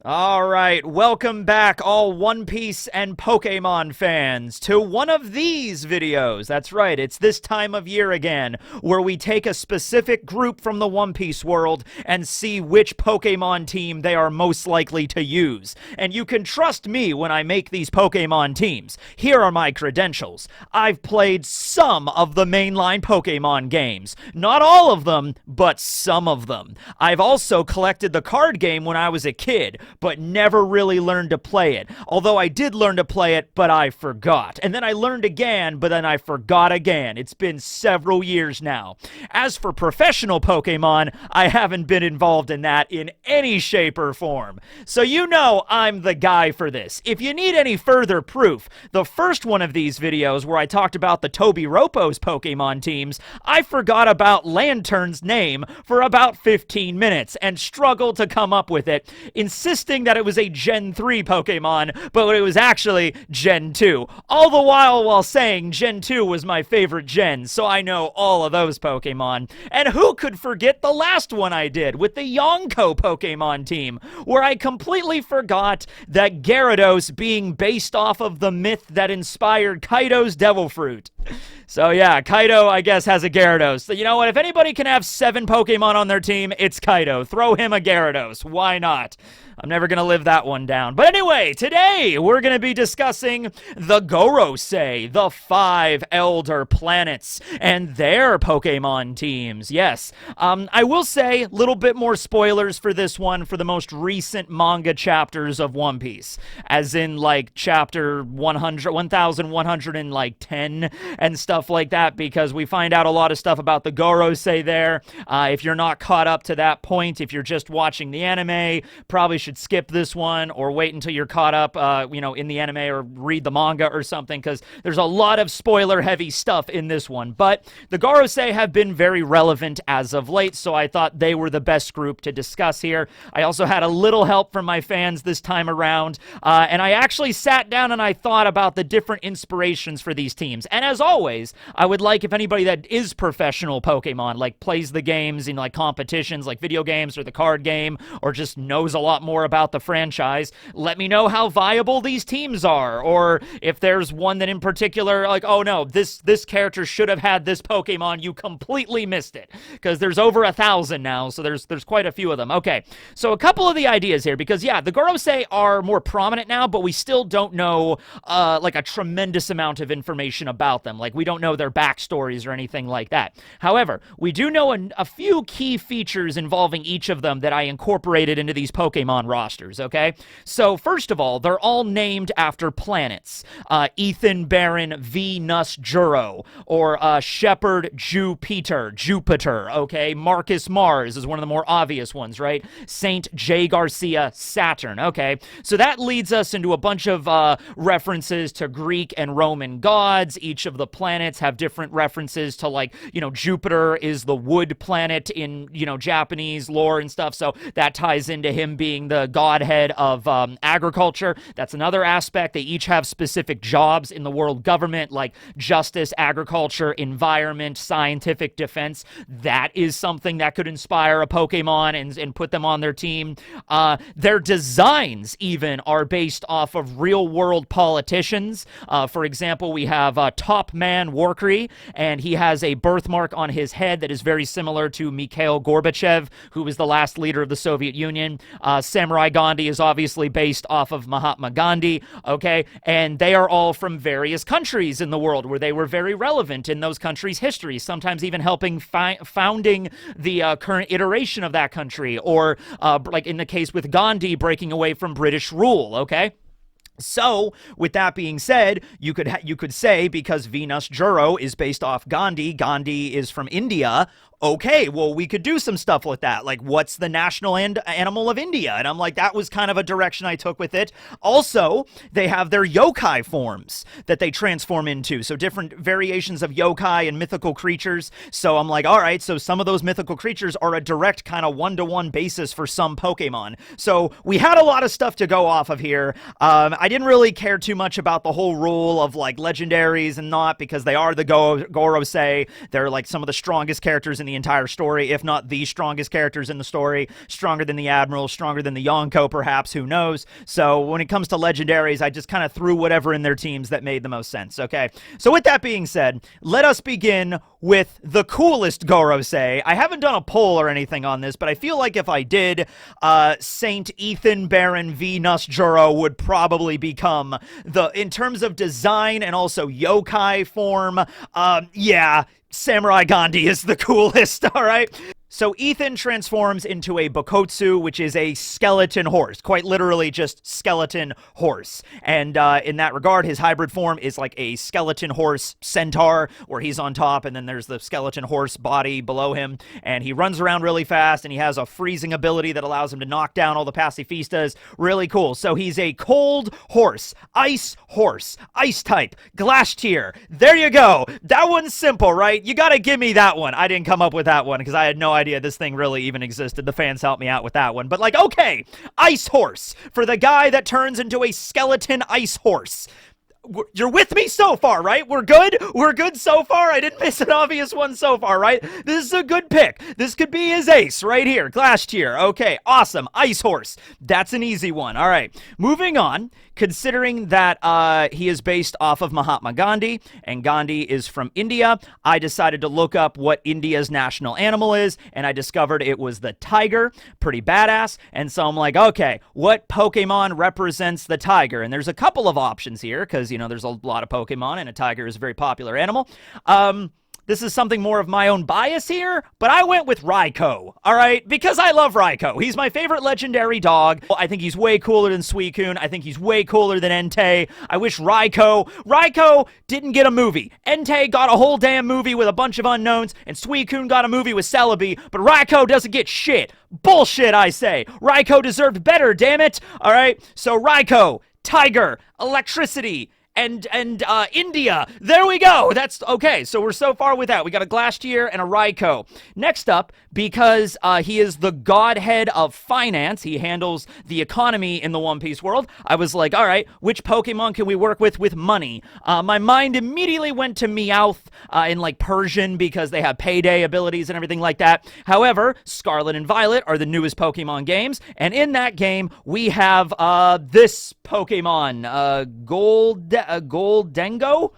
All right, welcome back, all One Piece and Pokémon fans, to one of these videos. That's right, it's this time of year again, where we take a specific group from the One Piece world and see which Pokémon team they are most likely to use. And you can trust me when I make these Pokémon teams. Here are my credentials. I've played some of the mainline Pokémon games. Not all of them, but some of them. I've also collected the card game when I was a kid, but never really learned to play it. Although I did learn to play it, but I forgot. And then I learned again, but then I forgot again. It's been several years now. As for professional Pokemon, I haven't been involved in that in any shape or form. So you know I'm the guy for this. If you need any further proof, the first one of these videos where I talked about the Toby Ropo's Pokemon teams, I forgot about Lantern's name for about 15 minutes and struggled to come up with it, insisting that it was a Gen 3 Pokemon, but it was actually Gen 2. All the while saying Gen 2 was my favorite gen, so I know all of those Pokemon. And who could forget the last one I did with the Yonko Pokemon team, where I completely forgot that Gyarados being based off of the myth that inspired Kaido's Devil Fruit. So yeah, Kaido, I guess, has a Gyarados. So you know what? If anybody can have 7 Pokemon on their team, it's Kaido. Throw him a Gyarados. Why not? I'm never going to live that one down. But anyway, today we're going to be discussing the Gorosei, the 5 Elder Planets, and their Pokemon teams. Yes, I will say a little bit more spoilers for this one for the most recent manga chapters of One Piece. As in, like, chapter 1110 and stuff like that, because we find out a lot of stuff about the Gorosei there. If you're not caught up to that point, if you're just watching the anime, probably should skip this one or wait until you're caught up, in the anime, or read the manga or something, because there's a lot of spoiler-heavy stuff in this one. But the Gorosei have been very relevant as of late, so I thought they were the best group to discuss here. I also had a little help from my fans this time around, and I actually sat down and I thought about the different inspirations for these teams. And as always, I would like if anybody that is professional Pokemon, like plays the games in like competitions like video games or the card game, or just knows a lot more about the franchise, let me know how viable these teams are, or if there's one that in particular, like, oh no, this character should have had this Pokemon, you completely missed it, because there's over 1,000 now, so there's quite a few of them. Okay, so a couple of the ideas here, because yeah, the Gorosei are more prominent now, but we still don't know like a tremendous amount of information about them. Like, we don't know their backstories or anything like that. However, we do know a few key features involving each of them that I incorporated into these Pokemon rosters, okay? So, first of all, they're all named after planets. Ethanbaron V Nusjuro, or Shepherd Jupiter, okay? Marcus Mars is one of the more obvious ones, right? Saint Jaygarcia Saturn, okay? So that leads us into a bunch of references to Greek and Roman gods. Each of the planets have different references to, like, Jupiter is the wood planet in, Japanese lore and stuff, so that ties into him being the godhead of agriculture. That's another aspect. They each have specific jobs in the world government, like justice, agriculture, environment, scientific defense. That is something that could inspire a Pokemon and put them on their team. Their designs even are based off of real-world politicians. For example, we have Topman Warcury, and he has a birthmark on his head that is very similar to Mikhail Gorbachev, who was the last leader of the Soviet Union. Samurai Gandhi is obviously based off of Mahatma Gandhi, okay? And they are all from various countries in the world where they were very relevant in those countries' history, sometimes even helping founding the current iteration of that country, or like in the case with Gandhi, breaking away from British rule, okay? So, with that being said, you could say, because Venus Juro is based off Gandhi, Gandhi is from India, okay, well, we could do some stuff with that. Like, what's the national animal of India? And I'm like, that was kind of a direction I took with it. Also, they have their yokai forms that they transform into. So different variations of yokai and mythical creatures. So I'm like, all right, so some of those mythical creatures are a direct kind of one-to-one basis for some Pokemon. So we had a lot of stuff to go off of here. I didn't really care too much about the whole rule of, like, legendaries and not, because they are the Gorosei. They're, like, some of the strongest characters in in the entire story, if not the strongest characters in the story. Stronger than the Admiral, stronger than the Yonko, perhaps, who knows? So when it comes to legendaries, I just kind of threw whatever in their teams that made the most sense, okay? So with that being said, let us begin with the coolest Gorosei. I haven't done a poll or anything on this, but I feel like if I did, Saint Ethanbaron V Nusjuro would probably become in terms of design and also yokai form, yeah, Samurai Gandhi is the coolest, all right? So Ethan transforms into a Bokotsu, which is a skeleton horse, quite literally just skeleton horse. And in that regard, his hybrid form is like a skeleton horse centaur, where he's on top, and then there's the skeleton horse body below him. And he runs around really fast, and he has a freezing ability that allows him to knock down all the pacifistas. Really cool. So he's a cold horse, ice type, glass tier. There you go. That one's simple, right? You gotta give me that one. I didn't come up with that one because I had no idea this thing really even existed. The fans helped me out with that one. But like, okay, ice horse for the guy that turns into a skeleton ice horse. You're with me so far, right? We're good? We're good so far? I didn't miss an obvious one so far, right? This is a good pick. This could be his ace right here. Glass tier. Okay, awesome. Ice horse. That's an easy one. All right, moving on. Considering that he is based off of Mahatma Gandhi, and Gandhi is from India, I decided to look up what India's national animal is, and I discovered it was the tiger. Pretty badass. And so I'm like, okay, what Pokemon represents the tiger? And there's a couple of options here, because, you know, there's a lot of Pokemon, and a tiger is a very popular animal. This is something more of my own bias here, but I went with Raikou, all right? Because I love Raikou. He's my favorite legendary dog. I think he's way cooler than Suicune. I think he's way cooler than Entei. I wish Raikou didn't get a movie. Entei got a whole damn movie with a bunch of unknowns, and Suicune got a movie with Celebi, but Raikou doesn't get shit. Bullshit, I say. Raikou deserved better, damn it. All right, so Raikou, tiger, electricity, and India. There we go. That's okay. So we're so far with that. We got a glass tier and a Raikou. Next up, because he is the godhead of finance, he handles the economy in the One Piece world, I was like, all right, which Pokemon can we work with money? My mind immediately went to Meowth in like Persian, because they have payday abilities and everything like that. However, Scarlet and Violet are the newest Pokemon games, and in that game, we have this Pokemon, Goldengo?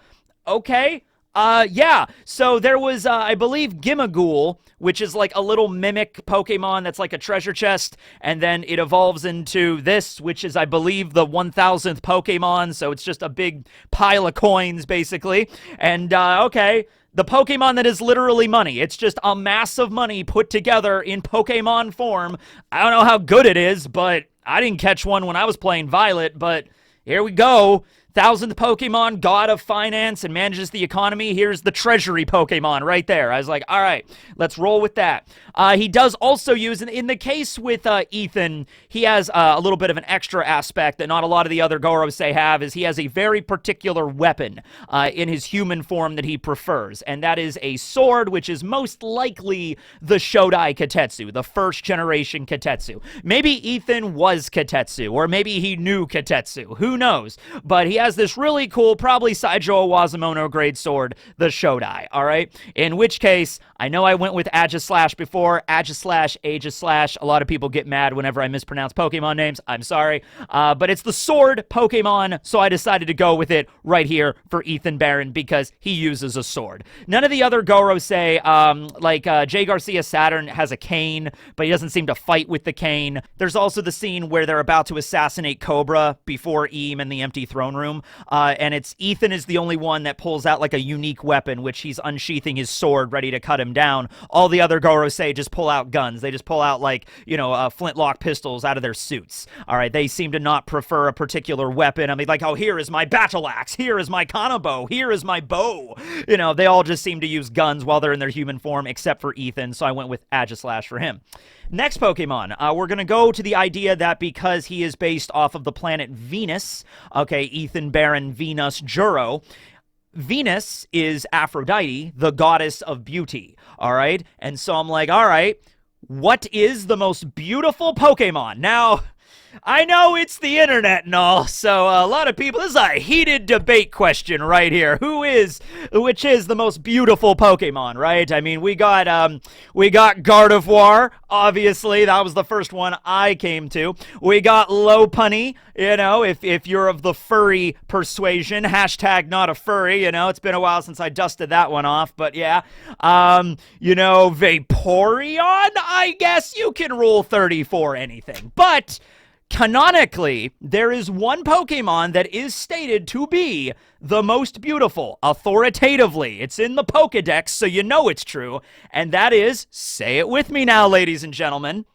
Okay. Yeah. So there was, I believe, Gimmighoul, which is like a little mimic Pokemon that's like a treasure chest, and then it evolves into this, which is, I believe, the 1000th Pokemon, so it's just a big pile of coins, basically. And, okay, the Pokemon that is literally money. It's just a mass of money put together in Pokemon form. I don't know how good it is, but I didn't catch one when I was playing Violet, but here we go. 1000th Pokemon, god of finance, and manages the economy. Here's the treasury Pokemon right there. I was like, all right, let's roll with that. He does also use, in the case with Ethan, he has a little bit of an extra aspect that not a lot of the other Gorosei have, is he has a very particular weapon in his human form that he prefers, and that is a sword, which is most likely the Shodai Katetsu, the first generation Katetsu. Maybe Ethan was Katetsu, or maybe he knew Katetsu. Who knows? But he has this really cool, probably Saijo Awazumono grade sword, the Shodai, all right? In which case, I know I went with Aegislash before, Aegislash. A lot of people get mad whenever I mispronounce Pokemon names. I'm sorry. But it's the sword Pokemon, so I decided to go with it right here for Ethanbaron because he uses a sword. None of the other Gorosei, like Jaygarcia Saturn has a cane, but he doesn't seem to fight with the cane. There's also the scene where they're about to assassinate Cobra before Eam and the empty throne room. And it's Ethan is the only one that pulls out like a unique weapon, which he's unsheathing his sword ready to cut him down. All the other Gorosei just pull out guns. They just pull out like, you know, flintlock pistols out of their suits. All right, they seem to not prefer a particular weapon. I mean, like, oh, here is my battle axe. Here is my kanabo. Here is my bow. You know, they all just seem to use guns while they're in their human form, except for Ethan, so I went with Aegislash for him. Next Pokemon, we're going to go to the idea that because he is based off of the planet Venus, okay, Ethanbaron V Nusjuro, Venus is Aphrodite, the goddess of beauty, all right? And so I'm like, all right, what is the most beautiful Pokemon? Now, I know it's the internet and all, so a lot of people, this is a heated debate question right here. Which is the most beautiful Pokemon, right? I mean, we got Gardevoir, obviously, that was the first one I came to. We got Lopunny, if you're of the furry persuasion, hashtag not a furry, it's been a while since I dusted that one off, but yeah. Vaporeon, I guess you can rule 30 for anything, but canonically, there is one Pokemon that is stated to be the most beautiful, authoritatively. It's in the Pokedex, so you know it's true, and that is, say it with me now, ladies and gentlemen.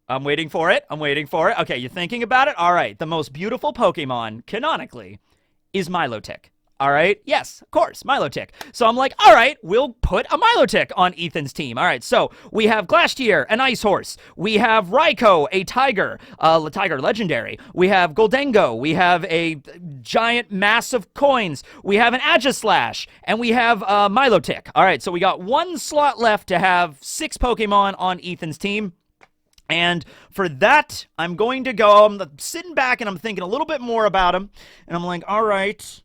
I'm waiting for it. Okay, you thinking about it? All right, the most beautiful Pokemon, canonically, is Milotic. All right, yes, of course, Milotic. So I'm like, all right, we'll put a Milotic on Ethan's team. All right, so we have Glastier, an ice horse. We have Raikou, a tiger, tiger legendary. We have Goldengo. We have a giant mass of coins. We have an Aegislash, and we have Milotic. All right, so we got one slot left to have 6 Pokemon on Ethan's team. And for that, I'm going to go, I'm sitting back and I'm thinking a little bit more about him. And I'm like, all right,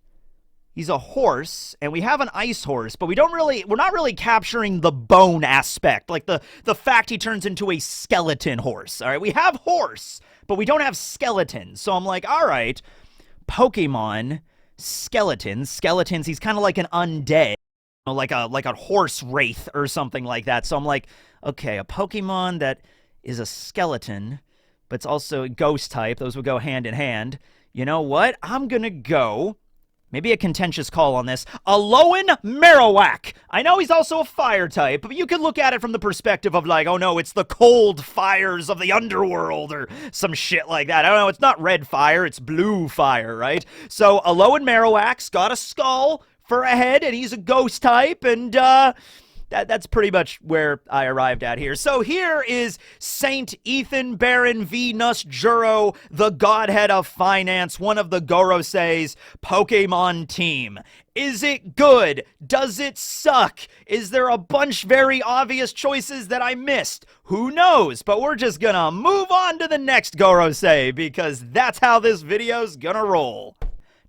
he's a horse, and we have an ice horse, but we're not really capturing the bone aspect, like the fact he turns into a skeleton horse. All right, we have horse, but we don't have skeleton. So I'm like, all right, Pokemon skeletons, he's kind of like an undead, like a horse wraith or something like that. So I'm like, okay, a Pokemon that is a skeleton, but it's also a ghost type. Those would go hand in hand. You know what? I'm gonna go, maybe a contentious call on this, Alolan Marowak. I know he's also a fire type, but you could look at it from the perspective of like, oh no, it's the cold fires of the underworld or some shit like that. I don't know, it's not red fire, it's blue fire, right? So Alolan Marowak's got a skull for a head, and he's a ghost type, and that's pretty much where I arrived at here. So here is Saint Ethanbaron V Nusjuro, the godhead of finance, one of the Gorosei's Pokemon team. Is it good? Does it suck? Is there a bunch very obvious choices that I missed? Who knows? But we're just gonna move on to the next Gorosei, because that's how this video's gonna roll.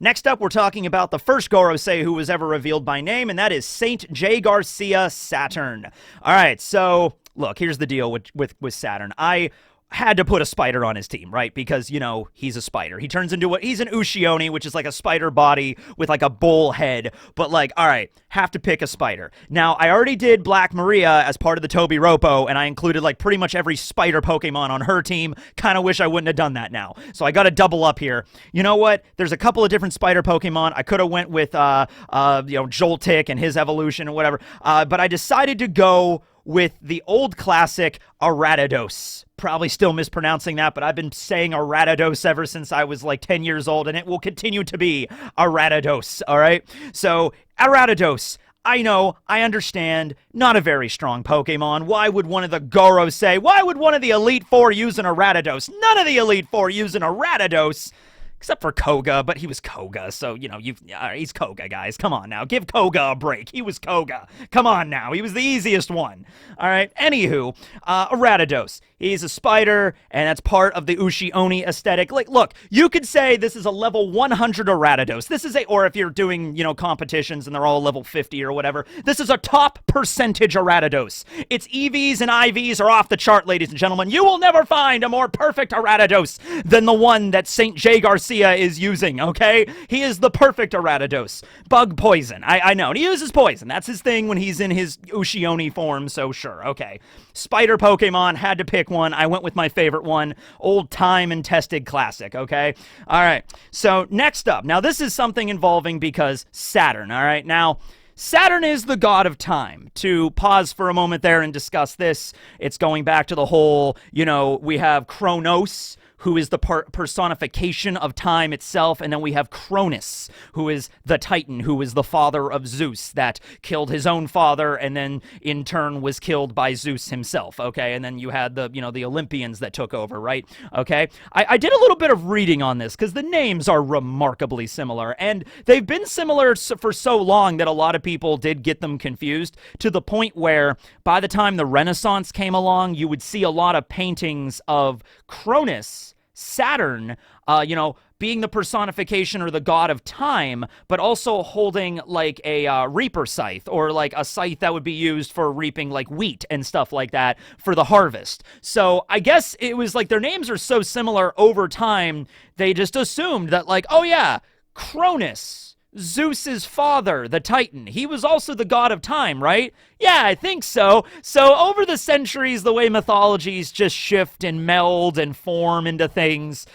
Next up, we're talking about the first Gorosei who was ever revealed by name, and that is Saint Jaygarcia Saturn. All right, so look, here's the deal with Saturn. I had to put a spider on his team, right? Because, he's a spider. He turns into he's an Ushioni, which is like a spider body with like a bull head. But like, all right, have to pick a spider. Now, I already did Black Maria as part of the Toby Ropo, and I included like pretty much every spider Pokemon on her team. Kind of wish I wouldn't have done that now. So I got to double up here. You know what? There's a couple of different spider Pokemon. I could have went with, Joltik and his evolution or whatever. But I decided to go with the old classic Ariados. Probably still mispronouncing that, but I've been saying Ariados ever since I was like 10 years old, and it will continue to be Ariados, all right? So, Ariados, I know, I understand, not a very strong Pokemon. Why would one of the Gorosei, why would one of the Elite Four use an Ariados? None of the Elite Four use an Ariados. Except for Koga, but he was Koga, so, he's Koga, guys. Come on now. Give Koga a break. He was Koga. Come on now. He was the easiest one. All right. Anywho, Ariados. He's a spider, and that's part of the Ushioni aesthetic. Like, look, you could say this is a level 100 Ariados. This is or if you're doing, competitions and they're all level 50 or whatever, this is a top percentage Ariados. Its EVs and IVs are off the chart, ladies and gentlemen. You will never find a more perfect Ariados than the one that Saint Jaygarcia is using, okay? He is the perfect Ariados. Bug poison. I know. And he uses poison. That's his thing when he's in his Ushioni form, so sure, okay. Spider Pokemon, had to pick one. I went with my favorite one, old time and tested classic, okay? All right, so next up. Now, this is something involving because Saturn, all right? Now, Saturn is the god of time. To pause for a moment there and discuss this, it's going back to the whole, we have Kronos, who is the personification of time itself. And then we have Cronus, who is the Titan, who is the father of Zeus that killed his own father and then in turn was killed by Zeus himself, okay? And then you had the, the Olympians that took over, right? Okay? I did a little bit of reading on this because the names are remarkably similar, and they've been similar for so long that a lot of people did get them confused, to the point where by the time the Renaissance came along, you would see a lot of paintings of Cronus, Saturn, being the personification or the god of time, but also holding like a reaper scythe, or like a scythe that would be used for reaping like wheat and stuff like that for the harvest. So I guess it was like their names are so similar over time, they just assumed that like, oh yeah, Cronus, Zeus's father, the Titan, he was also the god of time, right? Yeah, I think so. So over the centuries, the way mythologies just shift and meld and form into things,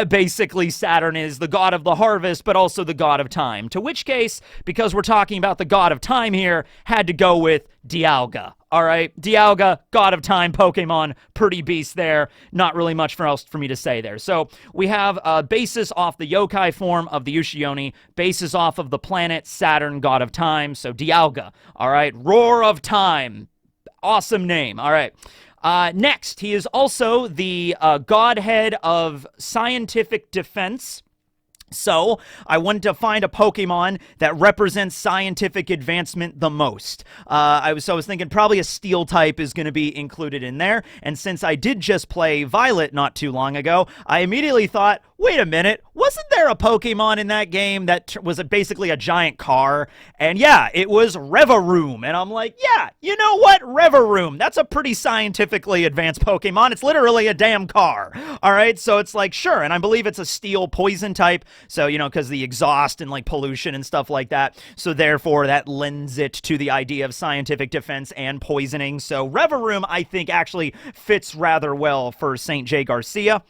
basically Saturn is the god of the harvest, but also the god of time. To which case, because we're talking about the god of time here, had to go with Dialga. All right, Dialga, god of time Pokemon, pretty beast there. Not really much else for me to say there. So we have basis off the yokai form of the Ushioni, basis off of the planet Saturn, god of time. So Dialga. All right, Roar of Time. Awesome name. All right. Next, he is also the godhead of scientific defense. So, I wanted to find a Pokemon that represents scientific advancement the most. I was thinking probably a Steel type is going to be included in there. And since I did just play Violet not too long ago, I immediately thought, wait a minute, wasn't there a Pokemon in that game that was basically a giant car? And yeah, it was Revaroom. And I'm like, yeah, you know what? Revaroom, that's a pretty scientifically advanced Pokemon. It's literally a damn car. All right, so it's like, sure. And I believe it's a Steel poison type. So, because the exhaust and like pollution and stuff like that. So therefore, that lends it to the idea of scientific defense and poisoning. So Revaroom, I think, actually fits rather well for St. Jaygarcia.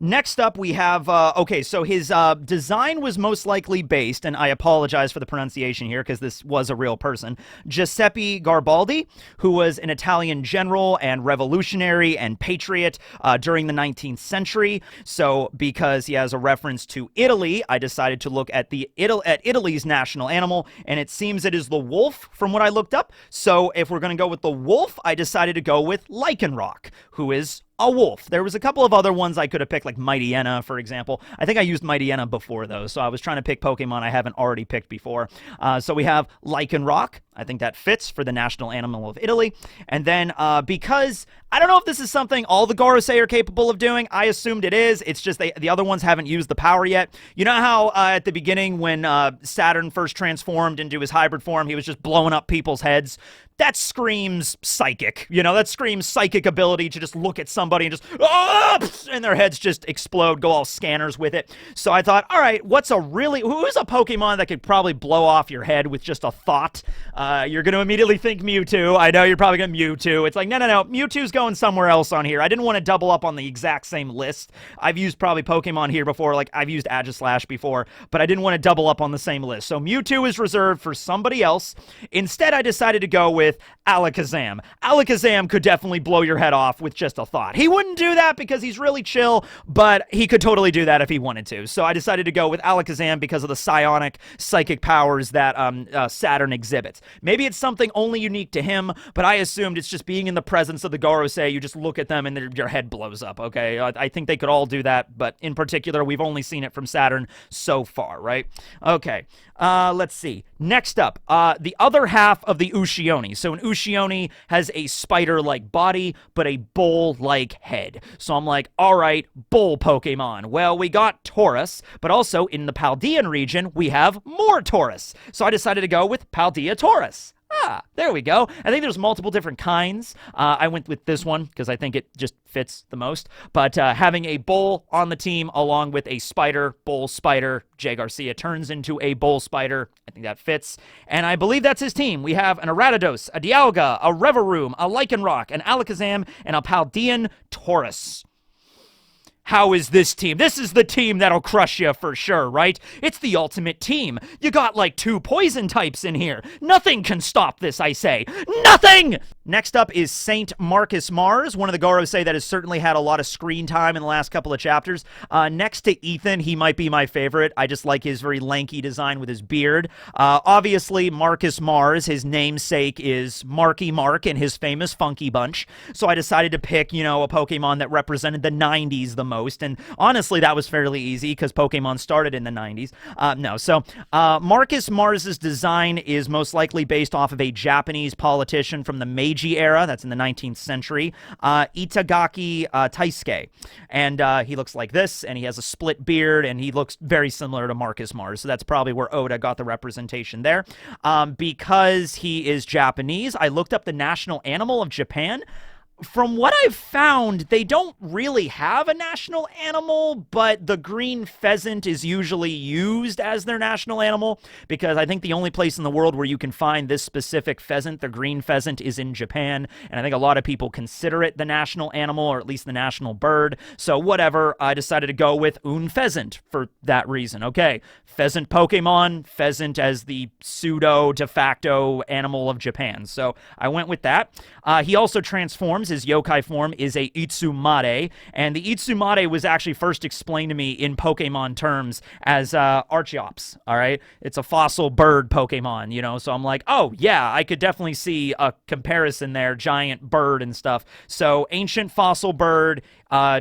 Next up, we have, so his design was most likely based, and I apologize for the pronunciation here because this was a real person, Giuseppe Garibaldi, who was an Italian general and revolutionary and patriot during the 19th century. So because he has a reference to Italy, I decided to look at Italy's national animal, and it seems it is the wolf from what I looked up. So if we're going to go with the wolf, I decided to go with Lycanroc, who is a wolf. There was a couple of other ones I could have picked, like Mightyena, for example. I think I used Mightyena before, though, so I was trying to pick Pokemon I haven't already picked before. So we have Lycanroc. I think that fits for the national animal of Italy. And then because I don't know if this is something all the Gorosei are capable of doing. I assumed it is. It's just the other ones haven't used the power yet. You know how at the beginning when Saturn first transformed into his hybrid form, he was just blowing up people's heads? That screams psychic. That screams psychic ability to just look at somebody and just, and their heads just explode, go all scanners with it. So I thought, all right, who's a Pokemon that could probably blow off your head with just a thought? You're going to immediately think Mewtwo. I know you're probably going to Mewtwo. It's like, no. Mewtwo's going somewhere else on here. I didn't want to double up on the exact same list. I've used probably Pokemon here before. Like, I've used Aegislash before, but I didn't want to double up on the same list. So Mewtwo is reserved for somebody else. Instead, I decided to go with Alakazam. Alakazam could definitely blow your head off with just a thought. He wouldn't do that because he's really chill, but he could totally do that if he wanted to. So I decided to go with Alakazam because of the psionic psychic powers that Saturn exhibits. Maybe it's something only unique to him, but I assumed it's just being in the presence of the Gorosei. You just look at them and your head blows up, okay? I think they could all do that, but in particular, we've only seen it from Saturn so far, right? Okay, let's see. Next up, the other half of the Ushioni. So an Ushioni has a spider-like body, but a bull-like head. So I'm like, all right, bull Pokemon. Well, we got Taurus, but also in the Paldean region, we have more Taurus. So I decided to go with Paldea Taurus. There we go. I think there's multiple different kinds. I went with this one because I think it just fits the most. But having a bull on the team along with a spider, bull spider, Jaygarcia turns into a bull spider. I think that fits. And I believe that's his team. We have an Ariados, a Dialga, a Revaroom, a Lycanroc, an Alakazam, and a Paldean Taurus. How is this team? This is the team that'll crush you for sure, right? It's the ultimate team. You got like 2 poison types in here. Nothing can stop this, I say. Nothing! Next up is Saint Marcus Mars, one of the Gorosei that has certainly had a lot of screen time in the last couple of chapters. Next to Ethan, he might be my favorite. I just like his very lanky design with his beard. Obviously, Marcus Mars, his namesake is Marky Mark and his famous Funky Bunch. So I decided to pick, you know, a Pokemon that represented the 90s the most. And honestly, that was fairly easy because Pokemon started in the 90s. Marcus Mars's design is most likely based off of a Japanese politician from the Meiji era. That's in the 19th century. Itagaki Taisuke. And he looks like this, and he has a split beard, and he looks very similar to Marcus Mars. So that's probably where Oda got the representation there. Because he is Japanese, I looked up the national animal of Japan. From what I've found, they don't really have a national animal, but the green pheasant is usually used as their national animal, because I think the only place in the world where you can find this specific pheasant, the green pheasant, is in Japan, and I think a lot of people consider it the national animal, or at least the national bird. So whatever, I decided to go with un pheasant for that reason. Okay, pheasant Pokemon, pheasant as the pseudo de facto animal of Japan. So I went with that. He also transforms. His yokai form is a Itsumade, and the Itsumade was actually first explained to me in Pokemon terms as Archeops, all right? It's a fossil bird Pokemon, you know, so I'm like, oh, yeah, I could definitely see a comparison there, giant bird and stuff. So ancient fossil bird,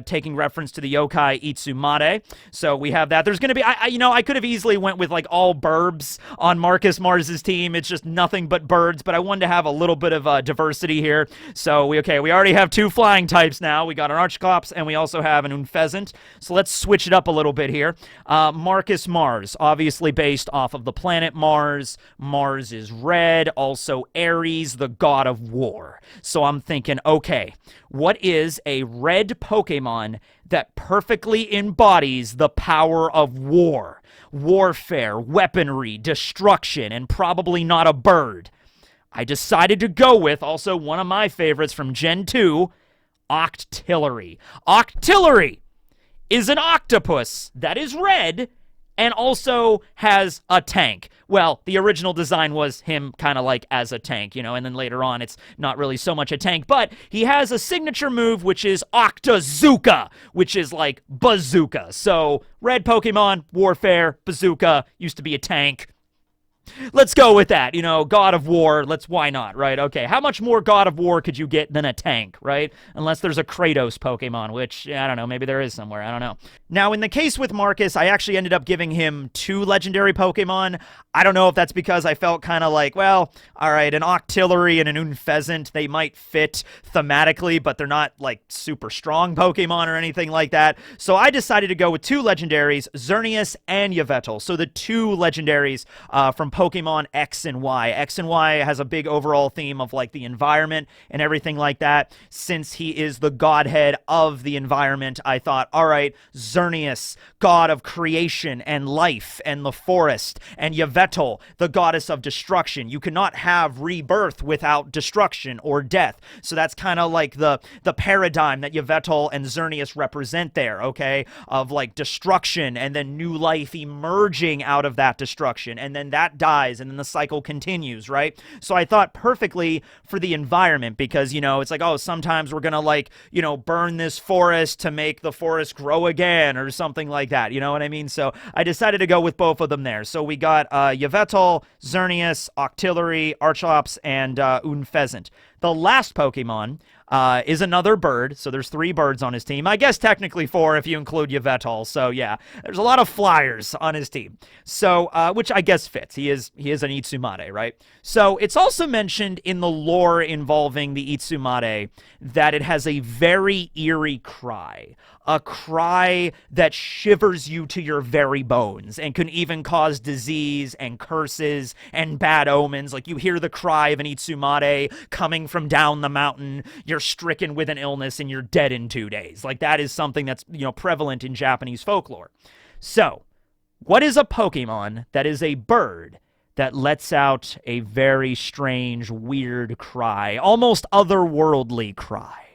taking reference to the yokai Itsumade. So we have that. There's going to be, I could have easily went with like all burbs on Marcus Mars's team. It's just nothing but birds, but I wanted to have a little bit of diversity here. So we already have 2 flying types now. We got an Archclops and we also have an Unpheasant. So let's switch it up a little bit here. Marcus Mars, obviously based off of the planet Mars. Mars is red, also Ares, the god of war. So I'm thinking, okay, what is a red Pokemon that perfectly embodies the power of war, warfare, weaponry, destruction, and probably not a bird? I decided to go with also one of my favorites from Gen 2, Octillery. Octillery is an octopus that is red and also has a tank. Well, the original design was him kind of like as a tank, you know, and then later on it's not really so much a tank, but he has a signature move which is Octazooka, which is like bazooka. So, red Pokemon, warfare, bazooka, used to be a tank. Let's go with that, you know, God of War, why not, right? Okay, how much more God of War could you get than a tank, right? Unless there's a Kratos Pokemon, which, I don't know, maybe there is somewhere, I don't know. Now, in the case with Marcus, I actually ended up giving him 2 legendary Pokemon. I don't know if that's because I felt kind of like, well, all right, an Octillery and an Unpheasant, they might fit thematically, but they're not, like, super strong Pokemon or anything like that. So I decided to go with 2 legendaries, Xerneas and Yveltal. So the 2 legendaries from Pokemon X and Y. X and Y has a big overall theme of like the environment and everything like that. Since he is the godhead of the environment, I thought, all right, Xerneas, god of creation and life and the forest, and Yveltal, the goddess of destruction. You cannot have rebirth without destruction or death. So that's kind of like the paradigm that Yveltal and Xerneas represent there, okay? Of like destruction and then new life emerging out of that destruction, and then that dies, and then the cycle continues, right? So I thought perfectly for the environment, because, you know, it's like, oh, sometimes we're gonna, like, you know, burn this forest to make the forest grow again, or something like that, you know what I mean? So I decided to go with both of them there. So we got Yveltal, Xerneas, Octillery, Archeops, and Unpheasant. The last Pokemon is another bird, so there's 3 birds on his team. I guess technically 4 if you include Yveltal, so yeah. There's a lot of flyers on his team, so which I guess fits. He is an Itsumade, right? So it's also mentioned in the lore involving the Itsumade that it has a very eerie cry. A cry that shivers you to your very bones and can even cause disease and curses and bad omens. Like, you hear the cry of an Itsumade coming from down the mountain, you're stricken with an illness and you're dead in 2 days. Like, that is something that's, you know, prevalent in Japanese folklore. So, what is a Pokemon that is a bird that lets out a very strange, weird cry, almost otherworldly cry?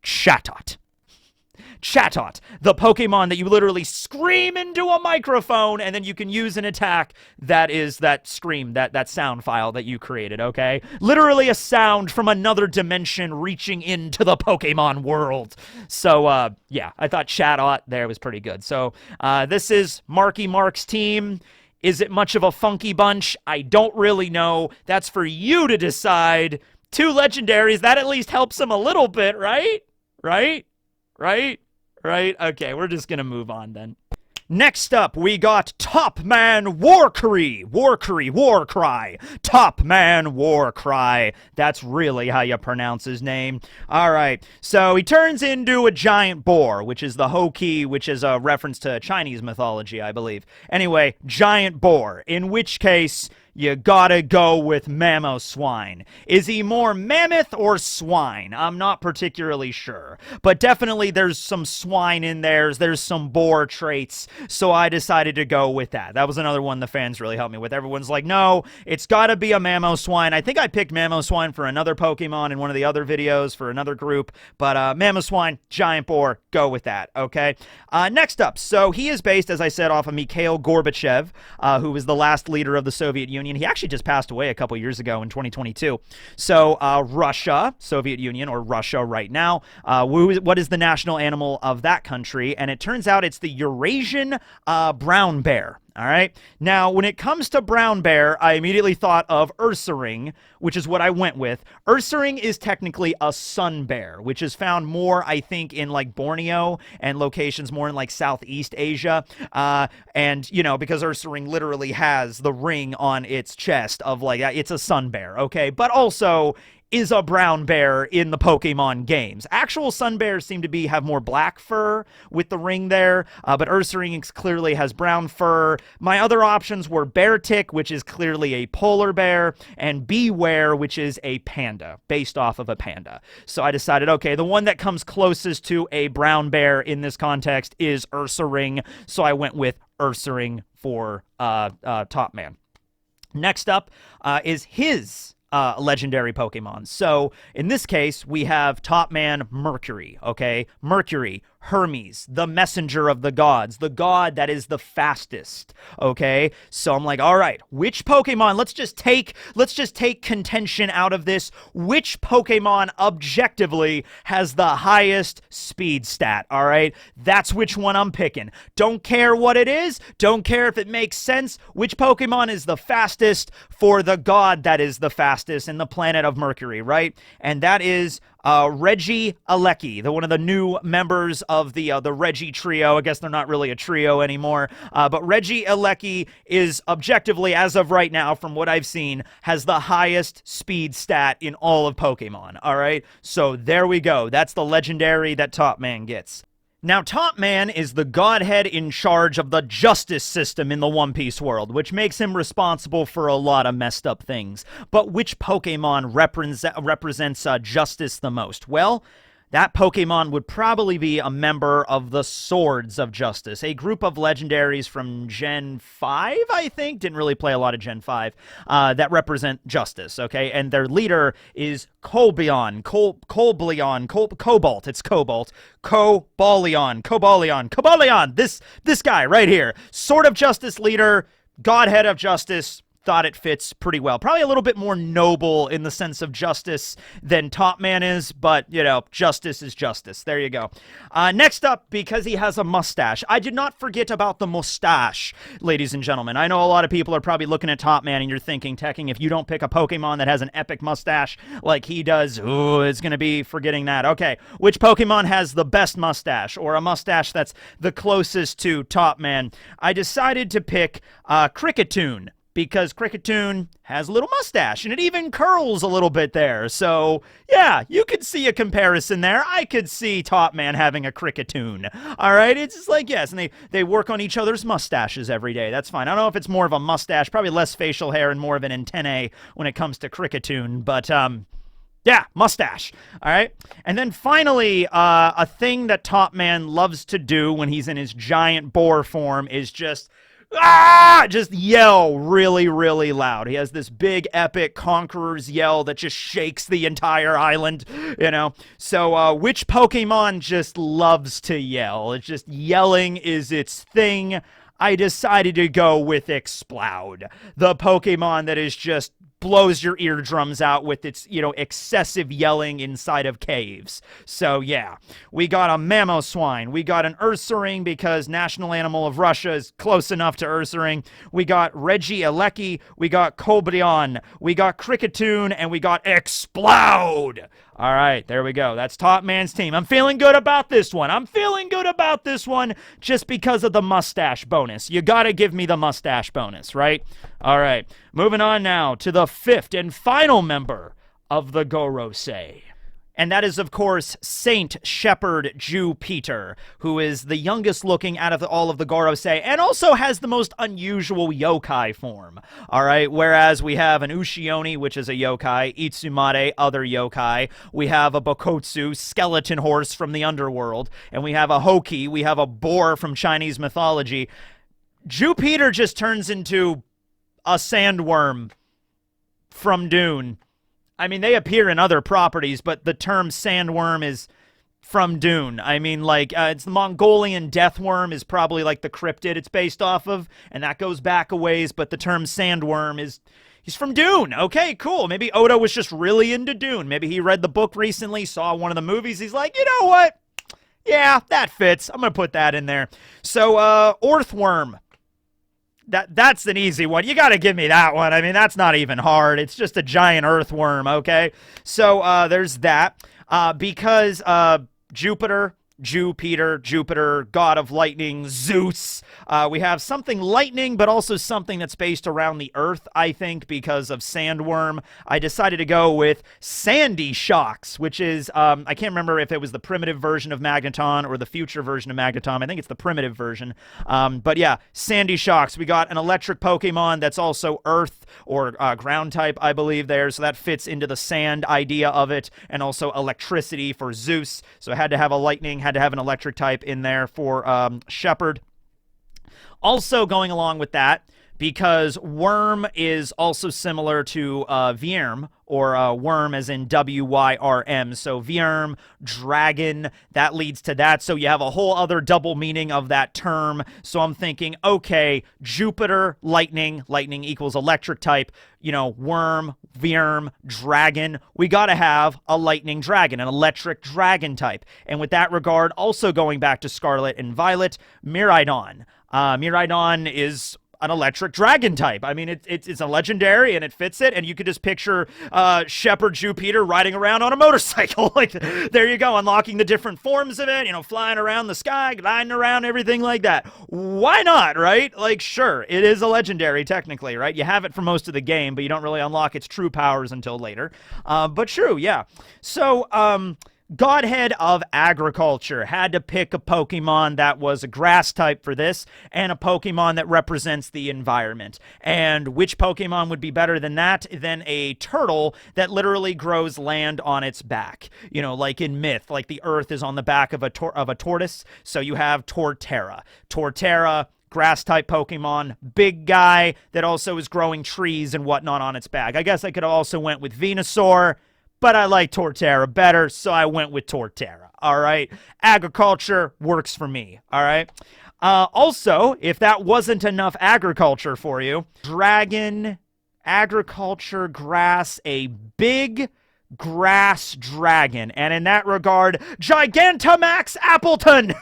Chatot. Chatot, the Pokemon that you literally scream into a microphone, and then you can use an attack that is that scream, that sound file that you created, okay? Literally a sound from another dimension reaching into the Pokemon world. So, yeah, I thought Chatot there was pretty good. So, this is Marky Mark's team. Is it much of a funky bunch? I don't really know. That's for you to decide. 2 legendaries, that at least helps him a little bit, right? Right? Okay, we're just gonna move on then. Next up, we got Topman Warcury. Warcry. Topman Warcry. That's really how you pronounce his name. All right, so he turns into a giant boar, which is the Hoki, which is a reference to Chinese mythology, I believe. Anyway, giant boar, in which case you gotta go with Mamoswine. Is he more mammoth or swine? I'm not particularly sure. But definitely there's some swine in there. There's some boar traits. So I decided to go with that. That was another one the fans really helped me with. Everyone's like, no, it's gotta be a Mamoswine. I think I picked Mamoswine for another Pokemon in one of the other videos for another group. But Mamoswine, giant boar, go with that, okay? Next up, so he is based, as I said, off of Mikhail Gorbachev, who was the last leader of the Soviet Union. He actually just passed away a couple years ago in 2022. So Russia, Soviet Union, or Russia right now, what is the national animal of that country? And it turns out it's the Eurasian brown bear. All right. Now, when it comes to brown bear, I immediately thought of Ursaring, which is what I went with. Ursaring is technically a sun bear, which is found more, I think, in like Borneo and locations more in like Southeast Asia. And, you know, because Ursaring literally has the ring on its chest of like, it's a sun bear. Okay. But also is a brown bear in the Pokemon games. Actual sun bears seem to have more black fur with the ring there, but Ursaring clearly has brown fur. My other options were Beartic, which is clearly a polar bear, and Beware, which is a panda, based off of a panda. So I decided, okay, the one that comes closest to a brown bear in this context is Ursaring, so I went with Ursaring for Topman. Next up is his legendary Pokemon. So in this case, we have Topman Mercury, okay? Mercury, Hermes, the messenger of the gods, the god that is the fastest, okay? So I'm like, all right, which Pokemon, let's just take contention out of this. Which Pokemon objectively has the highest speed stat, all right? That's which one I'm picking. Don't care what it is, don't care if it makes sense. Which Pokemon is the fastest for the god that is the fastest in the planet of Mercury, right? And that is Regieleki, one of the new members of the Regi trio. I guess they're not really a trio anymore, but Regieleki is objectively, as of right now, from what I've seen, has the highest speed stat in all of Pokemon, all right? So there we go. That's the legendary that Topman gets. Now, Topman is the godhead in charge of the justice system in the One Piece world, which makes him responsible for a lot of messed up things. But which Pokemon represents justice the most? Well, that Pokemon would probably be a member of the Swords of Justice, a group of legendaries from Gen 5, I think. Didn't really play a lot of Gen 5, that represent justice, okay? And their leader is Cobalt. It's Cobalt. Cobalion. This guy right here. Sword of Justice leader, Godhead of Justice. Thought it fits pretty well. Probably a little bit more noble in the sense of justice than Topman is, but, you know, justice is justice. There you go. Next up, because he has a mustache. I did not forget about the mustache, ladies and gentlemen. I know a lot of people are probably looking at Topman and you're thinking, Tekking, if you don't pick a Pokemon that has an epic mustache like he does, ooh, it's going to be forgetting that. Okay, which Pokemon has the best mustache, or a mustache that's the closest to Topman? I decided to pick Kricketune, because Kricketune has a little mustache, and it even curls a little bit there. So, yeah, you could see a comparison there. I could see Topman having a Kricketune. All right? It's just like, yes, and they work on each other's mustaches every day. That's fine. I don't know if it's more of a mustache, probably less facial hair and more of an antennae when it comes to Kricketune, but, yeah, mustache. All right? And then finally, a thing that Topman loves to do when he's in his giant boar form is just ah, just yell really, really loud. He has this big, epic conqueror's yell that just shakes the entire island, you know? So, which Pokemon just loves to yell? It's just yelling is its thing. I decided to go with Exploud, the Pokemon that is just blows your eardrums out with its, excessive yelling inside of caves. So, yeah, we got a Mamoswine. We got an Ursaring because national animal of Russia is close enough to Ursaring. We got Regieleki. We got Cobrion. We got Kricketune. And we got Exploud. All right, there we go. That's Topman's team. I'm feeling good about this one. I'm feeling good about this one just because of the mustache bonus. You got to give me the mustache bonus, right? All right, moving on now to the fifth and final member of the Gorosei. And that is, of course, Saint Shepherd Jupiter, who is the youngest looking out of all of the Gorosei and also has the most unusual yokai form. All right, whereas we have an Ushioni, which is a yokai, Itsumade, other yokai. We have a Bokotsu, skeleton horse from the underworld. And we have a Hoki, we have a boar from Chinese mythology. Jupiter just turns into a sandworm from Dune. I mean, they appear in other properties, but the term sandworm is from Dune. I mean, like, it's the Mongolian deathworm is probably like the cryptid it's based off of, and that goes back a ways, but the term sandworm he's from Dune. Okay, cool. Maybe Oda was just really into Dune. Maybe he read the book recently, saw one of the movies. He's like, you know what? Yeah, that fits. I'm going to put that in there. So, Orthworm. That's an easy one. You got to give me that one. I mean, that's not even hard. It's just a giant earthworm, okay? So there's that. Because Jupiter, God of lightning, Zeus. We have something lightning, but also something that's based around the earth, I think, because of Sandworm. I decided to go with Sandy Shocks, which is, I can't remember if it was the primitive version of Magneton or the future version of Magneton. I think it's the primitive version. But yeah, Sandy Shocks. We got an electric Pokemon that's also earth or ground type, I believe, there. So that fits into the sand idea of it, and also electricity for Zeus. So I had to have a lightning, had to have an electric type in there for Shepherd. Also going along with that, because Worm is also similar to Vyrm, or Worm as in W-Y-R-M. So Vyrm, dragon, that leads to that. So you have a whole other double meaning of that term. So I'm thinking, okay, Jupiter, lightning equals electric type. You know, Worm, Vyrm, dragon. We got to have a lightning dragon, an electric dragon type. And with that regard, also going back to Scarlet and Violet, Miraidon. Miraidon is an electric dragon type. I mean, it's a legendary, and it fits it, and you could just picture Shepherd Jupiter riding around on a motorcycle. Like, there you go, unlocking the different forms of it, flying around the sky, gliding around, everything like that. Why not, right? Like, sure, it is a legendary, technically, right? You have it for most of the game, but you don't really unlock its true powers until later. But true, yeah. So, Godhead of Agriculture had to pick a Pokemon that was a grass type for this, and a Pokemon that represents the environment. And which Pokemon would be better than that than a turtle that literally grows land on its back? You know, like in Myth, like the earth is on the back of a tortoise, so you have Torterra. Torterra, grass-type Pokemon, big guy that also is growing trees and whatnot on its back. I guess I could have also went with Venusaur, but I like Torterra better, so I went with Torterra, all right? Agriculture works for me, all right? Also, if that wasn't enough agriculture for you, dragon, agriculture, grass, a big grass dragon. And in that regard, Gigantamax Appleton!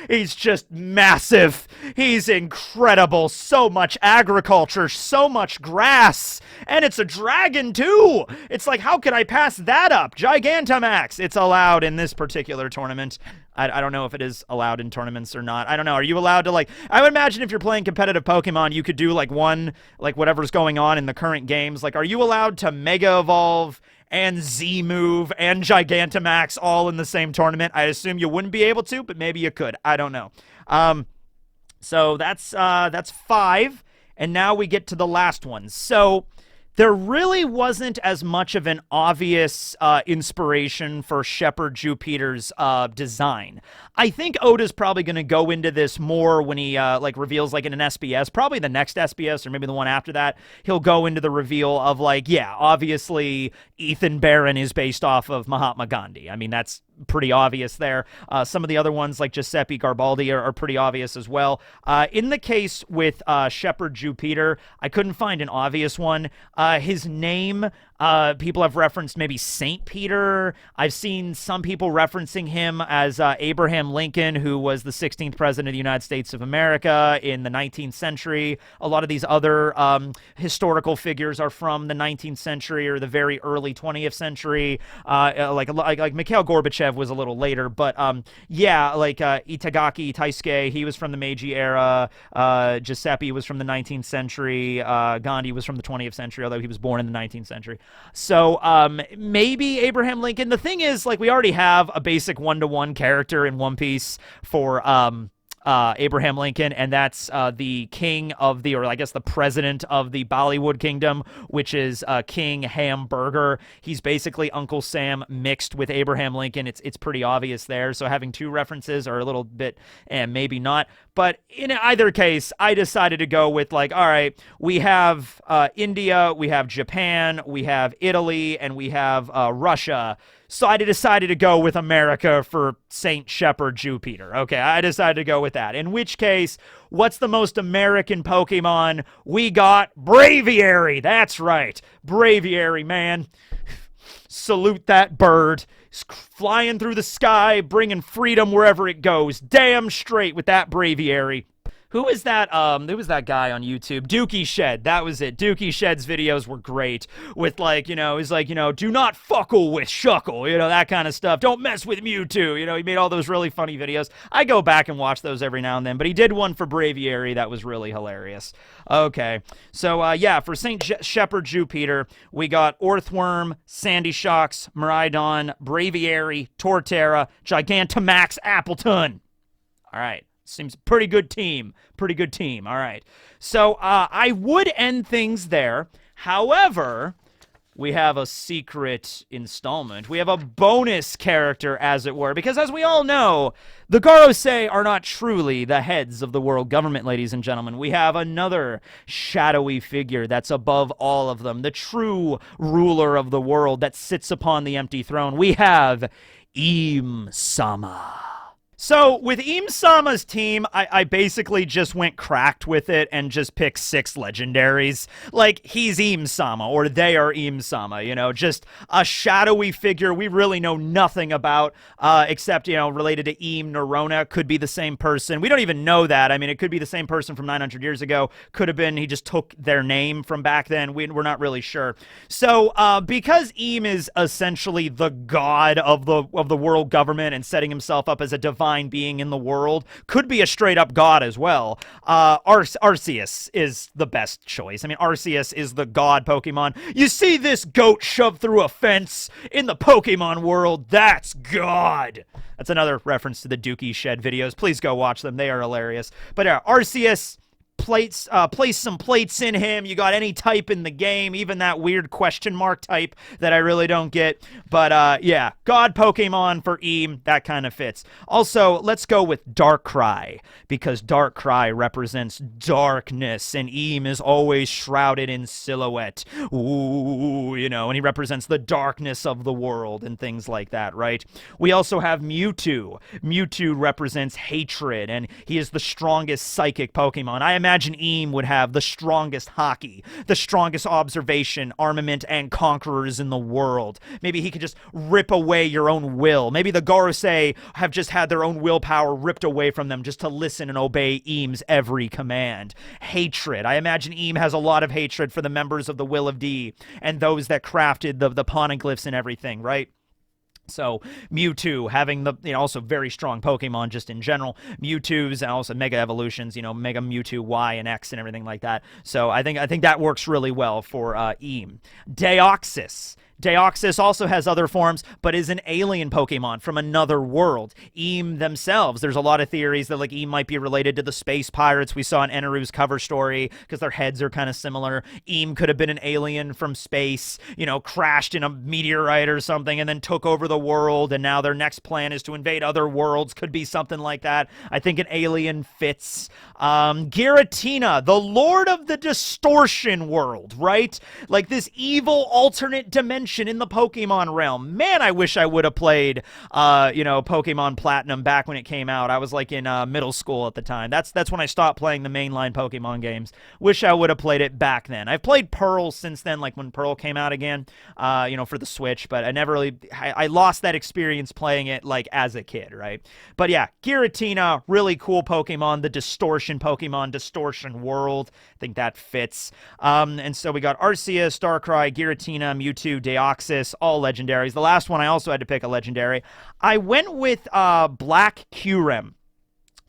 He's just massive. He's incredible. So much agriculture, so much grass. And it's a dragon, too. It's like, how could I pass that up? Gigantamax. It's allowed in this particular tournament. I don't know if it is allowed in tournaments or not. I don't know. Are you allowed to, like... I would imagine if you're playing competitive Pokemon, you could do, like, one... Like, whatever's going on in the current games. Like, are you allowed to Mega Evolve and Z-Move and Gigantamax all in the same tournament? I assume you wouldn't be able to, but maybe you could. I don't know. So that's 5, and now we get to the last one. So there really wasn't as much of an obvious inspiration for Shepard Jupiter's design. I think Oda's probably going to go into this more when he like reveals like in an SBS, probably the next SBS or maybe the one after that. He'll go into the reveal of like, yeah, obviously Ethanbaron is based off of Mahatma Gandhi. I mean, that's pretty obvious there. Some of the other ones like Giuseppe Garibaldi are pretty obvious as well. In the case with Shepard Jupiter, I couldn't find an obvious one. His name, people have referenced maybe Saint Peter. I've seen some people referencing him as Abraham Lincoln, who was the 16th president of the United States of America in the 19th century. A lot of these other historical figures are from the 19th century or the very early 20th century. Like Mikhail Gorbachev was a little later, but yeah, like Itagaki Taisuke, he was from the Meiji era. Giuseppe was from the 19th century. Gandhi was from the 20th century, although he was born in the 19th century. So maybe Abraham Lincoln. The thing is, like, we already have a basic one-to-one character in One Piece for Abraham Lincoln, and that's the king of the, or I guess the president of the Bellwood kingdom, which is King Hamburger. He's basically Uncle Sam mixed with Abraham Lincoln. It's pretty obvious there. So having two references are a little bit, and maybe not. But in either case, I decided to go with like, all right, we have India, we have Japan, we have Italy, and we have Russia. So I decided to go with America for Saint Shepard Jupiter. Okay, I decided to go with that. In which case, what's the most American Pokemon? We got Braviary. That's right. Braviary, man. Salute that bird. It's flying through the sky, bringing freedom wherever it goes. Damn straight with that Braviary. Who was that? Who was that guy on YouTube? Dookie Shed. That was it. Dookie Shed's videos were great. With like, you know, he's like, you know, do not fuckle with Shuckle. You know, that kind of stuff. Don't mess with Mewtwo. You know, he made all those really funny videos. I go back and watch those every now and then. But he did one for Braviary that was really hilarious. Okay. So, yeah, for St. Shepard Jupiter, we got Orthworm, Sandy Shocks, Miraidon, Braviary, Torterra, Gigantamax, Appleton. All right. Seems a pretty good team. Pretty good team. All right. So I would end things there. However, we have a secret installment. We have a bonus character, as it were. Because as we all know, the Gorosei are not truly the heads of the world government, ladies and gentlemen. We have another shadowy figure that's above all of them. The true ruler of the world that sits upon the empty throne. We have Im-sama. So, with Im-sama's team, I basically just went cracked with it and just picked 6 legendaries. Like, he's Im-sama, or they are Im-sama, you know, just a shadowy figure we really know nothing about, except, you know, related to Im Neurona, could be the same person. We don't even know that. I mean, it could be the same person from 900 years ago. Could have been, he just took their name from back then. We're not really sure. So, because Im is essentially the god of the world government and setting himself up as a divine being in the world, could be a straight up god as well. Arceus is the best choice. I mean, Arceus is the god Pokemon. You see this goat shoved through a fence in the Pokemon world, that's God. That's another reference to the Dookie Shed videos. Please go watch them. They are hilarious. But Arceus, place some plates in him. You got any type in the game, even that weird question mark type that I really don't get. But yeah, God Pokemon for Im, that kind of fits. Also, let's go with Darkrai, because Darkrai represents darkness, and Im is always shrouded in silhouette. Ooh, you know, and he represents the darkness of the world and things like that, right? We also have Mewtwo. Mewtwo represents hatred, and he is the strongest psychic Pokemon. I imagine Im would have the strongest hockey, the strongest observation, armament, and conquerors in the world. Maybe he could just rip away your own will. Maybe the Gorosei have just had their own willpower ripped away from them just to listen and obey Im's every command. Hatred. I imagine Im has a lot of hatred for the members of the Will of D and those that crafted the poneglyphs and everything, right? So, Mewtwo having the, you know, also very strong Pokemon just in general. Mewtwo's and also Mega Evolutions, you know, Mega Mewtwo Y and X and everything like that. So, I think that works really well for Im. Deoxys. Deoxys also has other forms, but is an alien Pokemon from another world. Eam themselves, there's a lot of theories that like Eam might be related to the space pirates we saw in Eneru's cover story, because their heads are kind of similar. Eam could have been an alien from space, you know, crashed in a meteorite or something, and then took over the world, and now their next plan is to invade other worlds. Could be something like that. I think an alien fits. Giratina, the Lord of the Distortion world, right? Like this evil alternate dimension in the Pokemon realm. Man, I wish I would have played, you know, Pokemon Platinum back when it came out. I was like in middle school at the time. That's when I stopped playing the mainline Pokemon games. Wish I would have played it back then. I've played Pearl since then, like when Pearl came out again, you know, for the Switch, but I never really, I lost that experience playing it like as a kid, right? But yeah, Giratina, really cool Pokemon, the Distortion Pokemon, Distortion World. I think that fits. And so we got Arceus, Darkrai, Giratina, Mewtwo, Deoxys, all legendaries. The last one I also had to pick a legendary. I went with Black Kyurem.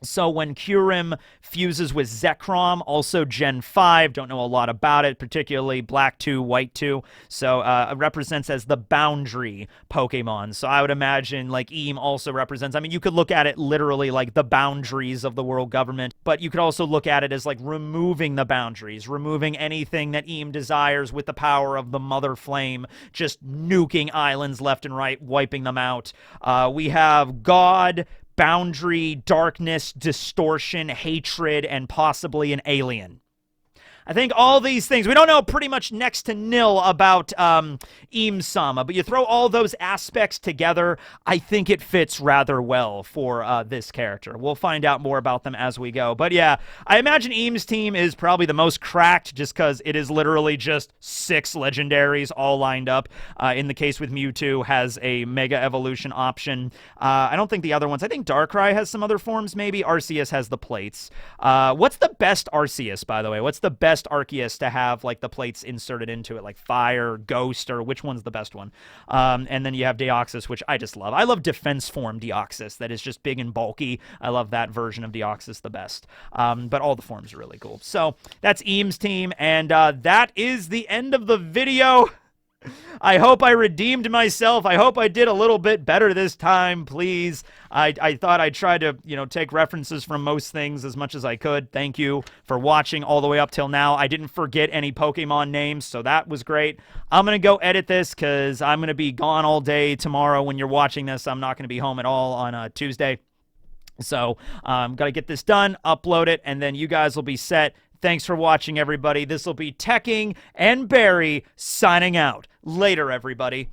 So when Kyurem fuses with Zekrom, also Gen 5, don't know a lot about it, particularly Black 2, White 2, so it represents as the boundary Pokemon. So I would imagine like Eam also represents, I mean, you could look at it literally like the boundaries of the world government, but you could also look at it as like removing the boundaries, removing anything that Eam desires with the power of the Mother Flame, just nuking islands left and right, wiping them out. We have God, boundary, darkness, distortion, hatred, and possibly an alien. I think all these things, we don't know pretty much next to nil about Eam-sama, but you throw all those aspects together, I think it fits rather well for this character. We'll find out more about them as we go. But yeah, I imagine Eam's team is probably the most cracked just because it is literally just 6 legendaries all lined up. In the case with Mewtwo, has a Mega Evolution option. I don't think the other ones, I think Darkrai has some other forms maybe. Arceus has the plates. What's the best Arceus, by the way? What's the best Arceus to have like the plates inserted into it, like Fire, Ghost, or which one's the best one? And then you have Deoxys, which I just love. I love defense form Deoxys that is just big and bulky. I love that version of Deoxys the best. But all the forms are really cool. So that's Eam's team, and that is the end of the video. I hope I redeemed myself. I hope I did a little bit better this time, please. I thought I'd try to, you know, take references from most things as much as I could. Thank you for watching all the way up till now. I didn't forget any Pokemon names, so that was great. I'm going to go edit this because I'm going to be gone all day tomorrow when you're watching this. I'm not going to be home at all on Tuesday. So got to get this done, upload it, and then you guys will be set. Thanks for watching, everybody. This will be Teching and Barry signing out. Later, everybody.